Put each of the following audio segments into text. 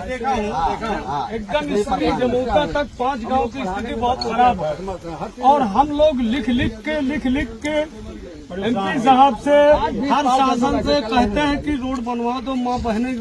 देखा हूँ एकदम स्थिति जमोता तक 5 गांव की स्थिति बहुत खराब है। और हम लोग लिख लिख के एमपी साहब से हर शासन से कहते हैं कि रोड बनवा दो। माँ बहनें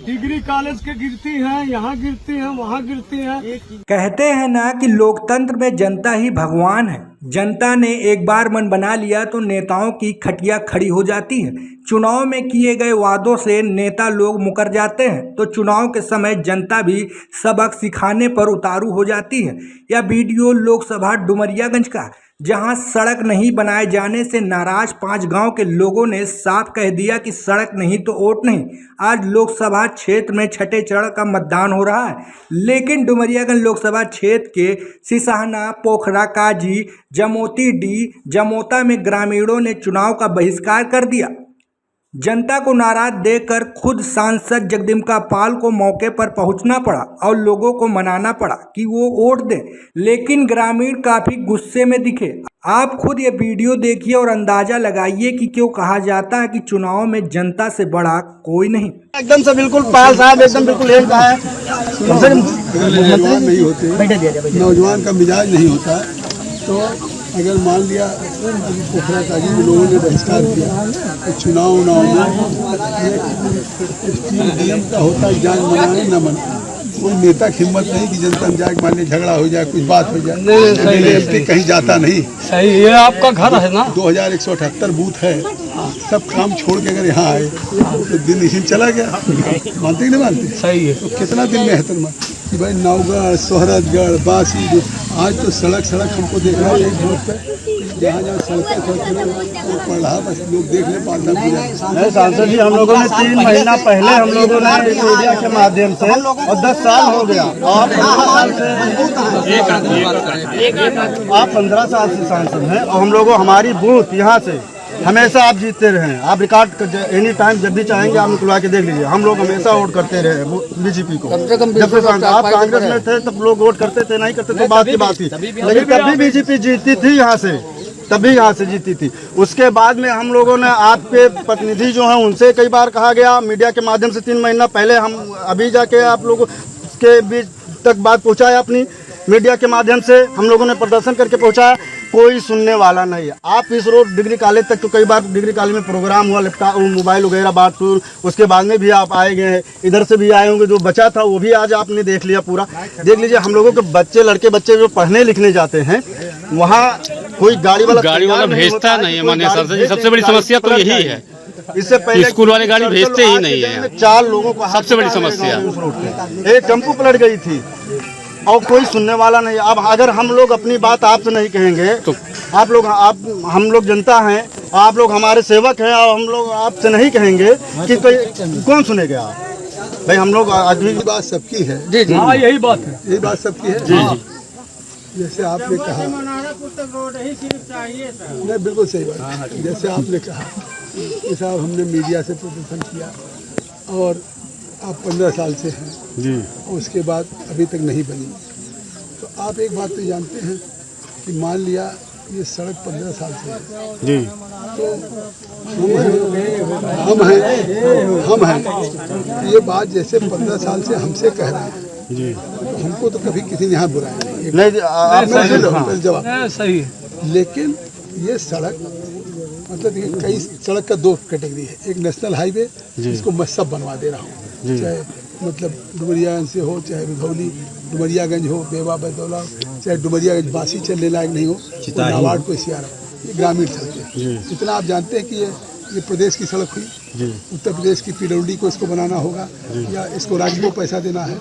डिग्री कॉलेज के गिरती हैं, यहाँ गिरती हैं, वहाँ गिरती हैं। कहते हैं ना कि लोकतंत्र में जनता ही भगवान है। जनता ने एक बार मन बना लिया तो नेताओं की खटिया खड़ी हो जाती है। चुनाव में किए गए वादों से नेता लोग मुकर जाते हैं तो चुनाव के समय जनता भी सबक सिखाने पर उतारू हो जाती है। यह वीडियो लोकसभा डुमरियागंज का, जहां सड़क नहीं बनाए जाने से नाराज 5 गांव के लोगों ने साफ कह दिया कि सड़क नहीं तो वोट नहीं। आज लोकसभा क्षेत्र में छठे चरण का मतदान हो रहा है, लेकिन डुमरियागंज लोकसभा क्षेत्र के सिसहना, पोखरा, काजी, जमोती डी, जमोता में ग्रामीणों ने चुनाव का बहिष्कार कर दिया। जनता को नाराज देखकर खुद सांसद जगदम्बिका पाल को मौके पर पहुंचना पड़ा और लोगों को मनाना पड़ा कि वो वोट दें, लेकिन ग्रामीण काफी गुस्से में दिखे। आप खुद ये वीडियो देखिए और अंदाजा लगाइए कि क्यों कहा जाता है कि चुनाव में जनता से बड़ा कोई नहीं। एकदम से बिल्कुल पाल साहब एकदम बिल्कुल एक कहा है, नौजवान नहीं होते, नौजवान का मिजाज नहीं होता। तो अगर मान लिया पोखरा काजी के लोगों ने बहिष्कार किया तो चुनाव में नियम का होता है, जान मनाए न मनाए। कोई नेता की हिम्मत नहीं कि जनता में जाके मान लिया झगड़ा हो जाए, कुछ बात हो जाए। नहीं, कहीं जाता नहीं। सही, ये आपका घर है ना। 2178 बूथ है, सब काम छोड़ के अगर यहाँ आए तो दिन इसी में चला गया। मानते कि नहीं मानते? सही है। तो कितना दिन में है कि भाई नवगढ़, सोहरतगढ़, बासी, आज तो सड़क हमको देख रहा है वोट पे, जहाँ सड़कें पड़ रहा, बस लोग देख ले पाता। नहीं सांसद जी, हम लोगों ने 3 महीना पहले हम लोगों ने मीडिया के माध्यम से, और 10 साल हो गया, और 15 साल से सांसद हैं, और हम लोगों हमारी बूथ यहाँ से हमेशा आप जीतते रहे हैं। आप रिकॉर्ड एनी टाइम जब भी चाहेंगे आप निकलवा के देख लीजिए। हम लोग हमेशा वोट करते रहे बीजेपी को। जब से आप कांग्रेस में थे तब लोग वोट करते थे, नहीं करते तो बात की बात थी, लेकिन तब भी बीजेपी जीतती थी यहाँ से, तभी यहाँ से जीती थी। उसके बाद में हम लोगों ने आपके प्रतिनिधि जो हैं उनसे कई बार कहा गया मीडिया के माध्यम से, 3 महीना पहले हम अभी जाके आप लोगों के बीच तक बात पहुँचाया अपनी मीडिया के माध्यम से, हम लोगों ने प्रदर्शन करके पहुँचाया, कोई सुनने वाला नहीं है। आप इस रोड डिग्री कॉलेज तक तो कई बार डिग्री कॉलेज में प्रोग्राम हुआ, लैपटॉप मोबाइल वगैरह बात, उसके बाद में भी आप आए गए हैं, इधर से भी आए होंगे। जो बचा था वो भी आज आपने देख लिया, पूरा देख लीजिए। हम लोगों के बच्चे, लड़के बच्चे जो पढ़ने लिखने जाते हैं वहाँ कोई गाड़ी वाला भेजता नहीं है। माननीय सांसद जी, सबसे बड़ी समस्या तो यही है, इससे पहले स्कूल वाले गाड़ी भेजते ही नहीं है। 4 लोगों को सबसे बड़ी समस्या, एक टेम्पू पलट गई थी और कोई सुनने वाला नहीं। अब अगर हम लोग अपनी बात आपसे नहीं कहेंगे तो हम लोग जनता हैं, आप लोग हमारे सेवक हैं, और हम लोग आपसे नहीं कहेंगे कि कौन सुनेगा आप? भाई हम लोग आज भी बात सबकी है। जी जी, हाँ यही बात है, यही बात सबकी है। जी जी, जैसे आपने कहा, नहीं बिल्कुल सही बात। जैसे आपने कहा कि साहब हमने मीडिया से प्रदर्शन किया और आप 15 साल से हैं जी, और उसके बाद अभी तक नहीं बनी। तो आप एक बात तो जानते हैं कि मान लिया ये सड़क 15 साल से है जी, तो हम हैं ये बात जैसे 15 साल से हमसे कह रहे हैं जी, तो हमको तो कभी किसी ने यहाँ बुलाया नहीं, जवाब सही है। लेकिन ये सड़क मतलब ये कई सड़क का 2 कैटेगरी है। एक नेशनल हाईवे जिसको मैं सब बनवा दे रहा हूँ, चाहे मतलब डुमरियागंज से हो, चाहे रुधौली डुमरियागंज हो, बेवा बदौला, चाहे डुमरियागंज बासी चलने लायक नहीं हो, नाबार्ड को इसी आ रहा है। ये ग्रामीण सड़कें, इतना आप जानते हैं कि ये प्रदेश की सड़क हुई, उत्तर प्रदेश की PWD को इसको बनाना होगा या इसको राज्य को पैसा देना है।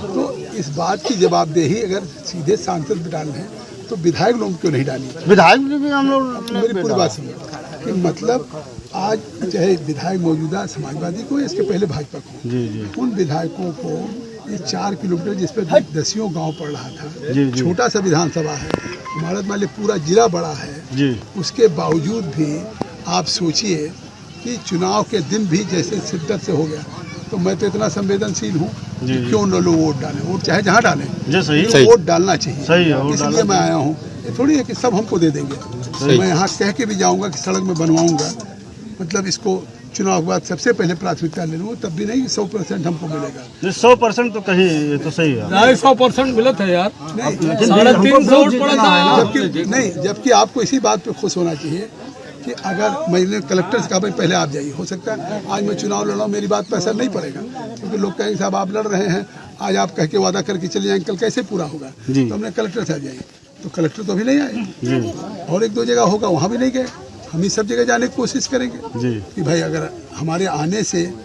तो इस बात की जवाबदेही अगर सीधे सांसद पे डालना है तो विधायक लोग क्यों नहीं डाली? विधायक भी हम लोग, मेरी पूरी बात सुनिए कि मतलब आज चाहे विधायक मौजूदा समाजवादी को, इसके पहले भाजपा को, उन विधायकों को ये 4 किलोमीटर जिस पर 10 गांव पड़ रहा था, छोटा सा विधानसभा है, हमारा मान ली पूरा जिला बड़ा है, उसके बावजूद भी आप सोचिए कि चुनाव के दिन भी जैसे शिद्दत से हो गया। तो मैं तो इतना संवेदनशील हूँ, क्यों न लोग वोट डालें, वोट चाहे जहाँ डालें, वोट डालना चाहिए। इसलिए मैं आया हूँ, ये थोड़ी है कि सब हमको दे देंगे। मैं यहाँ कह के भी जाऊँगा कि सड़क में बनवाऊँगा, मतलब इसको चुनाव के बाद सबसे पहले प्राथमिकता ले लूँ, तब भी नहीं 100% हमको मिलेगा। 100% तो कहीं ये तो सही है। 250% मिलत है यार, नहीं, 350 वोट पड़ा था। जबकि आपको इसी बात पे खुश होना चाहिए कि अगर मैंने कलेक्टर से कहा भाई पहले आप जाइए, हो सकता है आज मैं चुनाव लड़ रहा हूँ, मेरी बात पर असर नहीं पड़ेगा, क्योंकि लोग कहेंगे साहब आप लड़ रहे हैं, आज आप कह के वादा करके चले जाएंगे, कल कैसे पूरा होगा। तो हमने कलेक्टर से जाइए, तो कलेक्टर तो अभी नहीं आए, और 1-2 जगह होगा वहाँ भी नहीं गए। हम ही सब जगह जाने की कोशिश करेंगे कि भाई अगर हमारे आने से